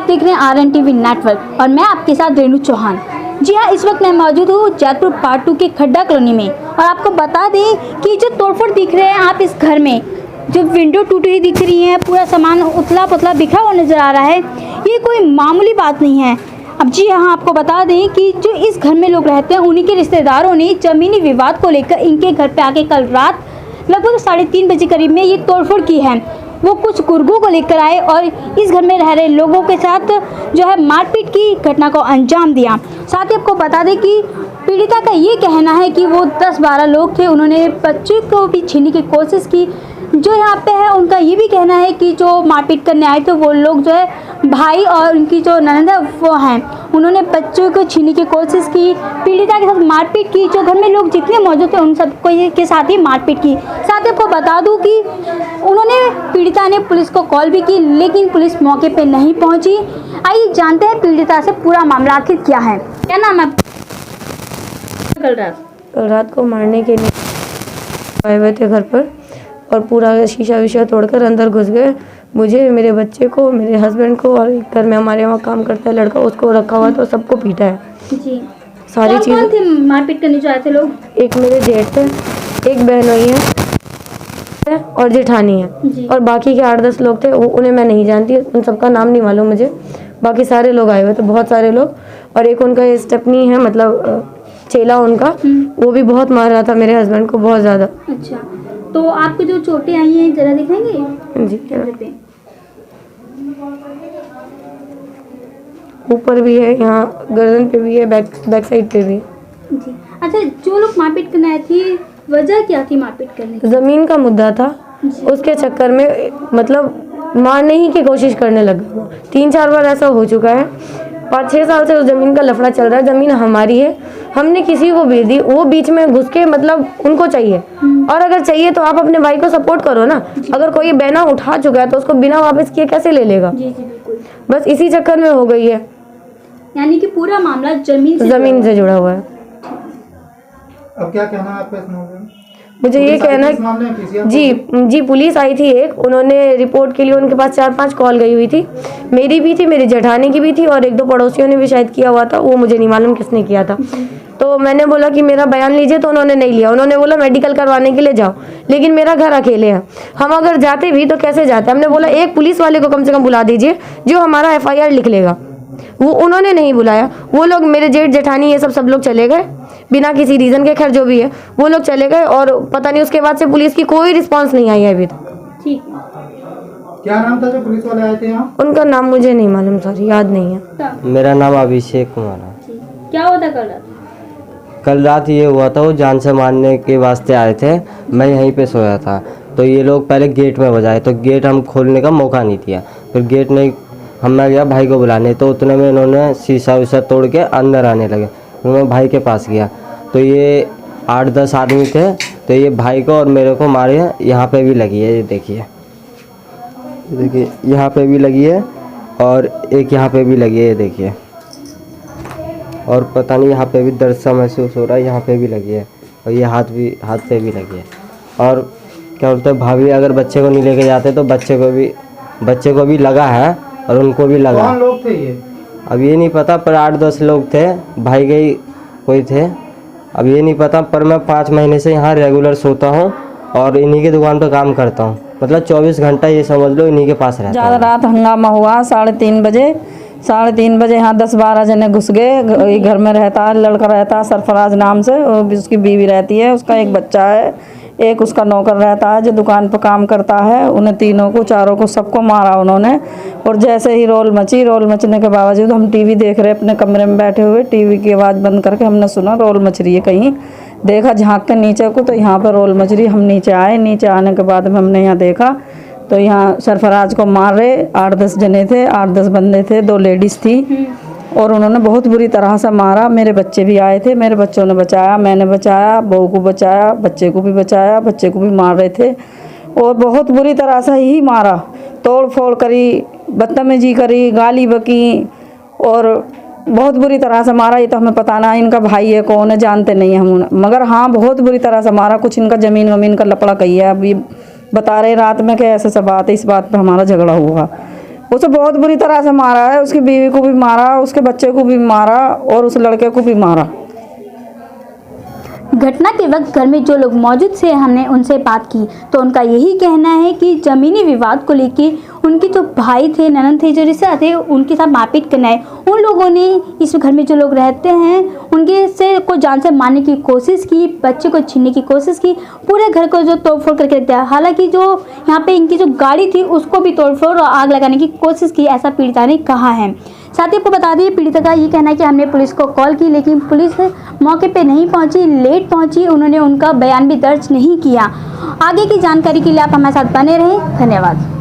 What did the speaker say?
देख रहे हैं RNTV नेटवर्क और मैं आपके साथ रेणु चौहान। जी हाँ, इस वक्त मैं मौजूद हूँ जैतपुर पार्ट 2 के खड्डा कॉलोनी में और आपको बता दें कि जो तोड़फोड़ दिख रहे हैं आप इस घर में, जो विंडो टूटी हुई दिख रही है, पूरा सामान उतला पुतला बिखरा हुआ नज़र आ रहा है, ये कोई मामूली बात नहीं है। अब जी हाँ, आपको बता दें कि जो इस घर में लोग रहते हैं उन्हीं के रिश्तेदारों ने ज़मीनी विवाद को लेकर इनके घर पे आके कल रात लगभग 3:30 बजे करीब में ये तोड़फोड़ की है। वो कुछ गुर्गों को लेकर आए और इस घर में रह रहे लोगों के साथ जो है मारपीट की घटना को अंजाम दिया। साथ ही आपको बता दें कि पीड़िता का ये कहना है कि वो 10-12 लोग थे, उन्होंने बच्चे को भी छीनने की कोशिश की। जो यहाँ पे है उनका ये भी कहना है कि जो मारपीट करने आए थे वो लोग जो है भाई और उनकी जो ननद है वो हैं, उन्होंने बच्चों को छीनने की कोशिश की, पीड़िता के साथ मारपीट की। जो घर में लोग जितने मौजूद थे उन सबको के साथ ही मारपीट की। साथ ही आपको बता दूं कि उन्होंने पीड़िता ने पुलिस को कॉल भी की, लेकिन पुलिस मौके पे नहीं पहुंची। आइए जानते हैं पीड़िता से पूरा मामला आखिर क्या है। क्या नाम है? कल रात को मारने के लिए आए हुए थे घर पर और पूरा शीशा विशा तोड़कर अंदर घुस गए। मुझे, मेरे बच्चे को, मेरे हस्बैंड को और घर में हमारे वहाँ काम करता है लड़का, उसको रखा हुआ तो सबको पीटा है जी। सारी चीज़। कौन थे मारपीट करने जो आए थे लोग? एक मेरे जेठ थे, एक बहन हुई है और जेठानी है और बाकी के 8-10 लोग थे, उन्हें मैं नहीं जानती, उन सबका नाम नहीं मालूम मुझे। बाकी सारे लोग आए हुए थे, बहुत सारे लोग। और एक उनका स्टेपनी है, मतलब चेला उनका, वो भी बहुत मार रहा था मेरे हस्बैंड को, बहुत ज़्यादा। अच्छा, तो आपको जो चोटें आई हैं जरा दिखाएंगे? जी, ऊपर भी है, यहाँ गर्दन पे भी है, बैक साइड पे भी है। जी। अच्छा, जो लोग मारपीट करने आए थे वजह क्या थी मारपीट करने की? ज़मीन का मुद्दा था, उसके चक्कर में मतलब मारने ही की कोशिश करने लगा। 3-4 बार ऐसा हो चुका है। 5-6 साल से उस ज़मीन का लफड़ा चल रहा है। ज़मीन हमारी है, हमने किसी को बेच दी, वो बीच में घुस के मतलब उनको चाहिए। और अगर चाहिए तो आप अपने भाई को सपोर्ट करो ना। अगर कोई बहना उठा चुका है तो उसको बिना वापस किए कैसे ले लेगा? जी जी बिल्कुल। बस इसी चक्कर में हो गई है। यानी कि पूरा मामला जमीन से जुड़ा हुआ है। अब क्या कहना है आपका इस मामले में? मुझे ये कहना है जी, पुलिस आई थी एक, उन्होंने रिपोर्ट के लिए उनके पास 4-5 कॉल गई हुई थी। मेरी भी थी, मेरी जेठानी की भी थी और 1-2 पड़ोसियों ने भी शायद किया हुआ था, वो मुझे नहीं मालूम किसने किया था। तो मैंने बोला कि मेरा बयान लीजिए, तो उन्होंने नहीं लिया। उन्होंने बोला मेडिकल करवाने के लिए जाओ, लेकिन मेरा घर अकेले है, हम अगर जाते भी तो कैसे जाते? हमने बोला एक पुलिस वाले को कम से कम बुला दीजिए जो हमारा FIR लिख लेगा। वो उन्होंने नहीं बुलाया। वो लोग, मेरे जेठ जेठानी, ये सब लोग चले गए बिना किसी रीज़न के। खैर जो भी है, वो लोग चले गए और पता नहीं उसके बाद से पुलिस की कोई रिस्पांस नहीं आई है अभी तक। ठीक। क्या नाम था जो पुलिस वाले आए थे यहाँ? उनका नाम मुझे नहीं मालूम, सॉरी, याद नहीं है। मेरा नाम अभिषेक कुमार है। क्या हुआ था कल रात? कल रात ये हुआ था, वो जान से मारने के वास्ते आए थे। मैं यहीं पे सोया था तो ये लोग पहले गेट में बजाए, तो गेट हम खोलने का मौका नहीं दिया। फिर गेट नहीं, मैं गया भाई को बुलाने, तो उतने में इन्होंने शीशा विशा तोड़ के अंदर आने लगे। तो मैं भाई के पास गया तो ये 8-10 आदमी थे, तो ये भाई को और मेरे को मारे। यहाँ पे भी लगी है, ये देखिए यहाँ पे भी लगी है और एक यहाँ पे भी लगी है, ये देखिए। और पता नहीं यहाँ पे भी दर्द सा महसूस हो रहा है, यहाँ पे भी लगी है और ये हाथ पे भी लगी है। और क्या बोलते हैं, भाभी अगर बच्चे को नहीं लेके जाते तो बच्चे को भी लगा है और उनको भी लगा। कौन लोग थे ये? अब ये नहीं पता, पर 8-10 लोग थे, भाई के ही कोई थे, अब ये नहीं पता। पर मैं 5 महीने से यहाँ रेगुलर सोता हूँ और इन्हीं की दुकान पर काम करता हूँ, मतलब 24 घंटा ये समझ लो इन्हीं के पास रहता ज़्यादा रात हंगामा हुआ। 3:30 बजे यहाँ 10-12 जने घुस गए। घर में रहता है लड़का, रहता है सरफराज नाम से, उसकी बीवी रहती है, उसका एक बच्चा है, एक उसका नौकर रहता है जो दुकान पर काम करता है। उन्हें तीनों को, चारों को, सबको मारा उन्होंने। और जैसे ही रोल मचने के बावजूद, हम टीवी देख रहे अपने कमरे में बैठे हुए, टीवी की आवाज़ बंद करके हमने सुना रोल मच रही है कहीं। देखा झांक के नीचे को तो यहाँ पर रोल मच रही। हम नीचे आए, नीचे आने के बाद में हमने यहाँ देखा तो यहाँ सरफराज को मार रहे 8-10 जने थे, 8-10 बंदे थे, 2 लेडीज़ थी और उन्होंने बहुत बुरी तरह से मारा। मेरे बच्चे भी आए थे, मेरे बच्चों ने बचाया, मैंने बचाया, बहू को बचाया, बच्चे को भी बचाया, बच्चे को भी मार रहे थे और बहुत बुरी तरह से ही मारा। तोड़ फोड़ करी, बदतमीजी करी, गाली बकी और बहुत बुरी तरह से मारा। ये तो हमें पता ना इनका भाई है कौन है, जानते नहीं है हम, मगर हाँ बहुत बुरी तरह से मारा। कुछ इनका ज़मीन वमीन का लपड़ा कही है, अभी बता रहे रात में कि ऐसे सब बात है, इस बात पे हमारा झगड़ा हुआ। उसे बहुत बुरी तरह से मारा है, उसकी बीवी को भी मारा, उसके बच्चे को भी मारा और उस लड़के को भी मारा। घटना के वक्त घर में जो लोग मौजूद थे, हमने उनसे बात की तो उनका यही कहना है कि ज़मीनी विवाद को लेकर उनके जो भाई थे, ननद थे, जो रिश्तेदार थे, उनके साथ मारपीट करना है। उन लोगों ने इस घर में जो लोग रहते हैं उनके से को जान से मारने की कोशिश की, बच्चे को छीनने की कोशिश की, पूरे घर को जो तोड़फोड़ करके रख दिया। हालांकि जो यहाँ पे इनकी जो गाड़ी थी उसको भी तोड़फोड़ और आग लगाने की कोशिश की, ऐसा पीड़िता ने कहा है। साथ ही आपको बता दें, पीड़िता का ये कहना है कि हमने पुलिस को कॉल की लेकिन पुलिस मौके पे नहीं पहुंची, लेट पहुंची, उन्होंने उनका बयान भी दर्ज नहीं किया। आगे की जानकारी के लिए आप हमारे साथ बने रहें। धन्यवाद।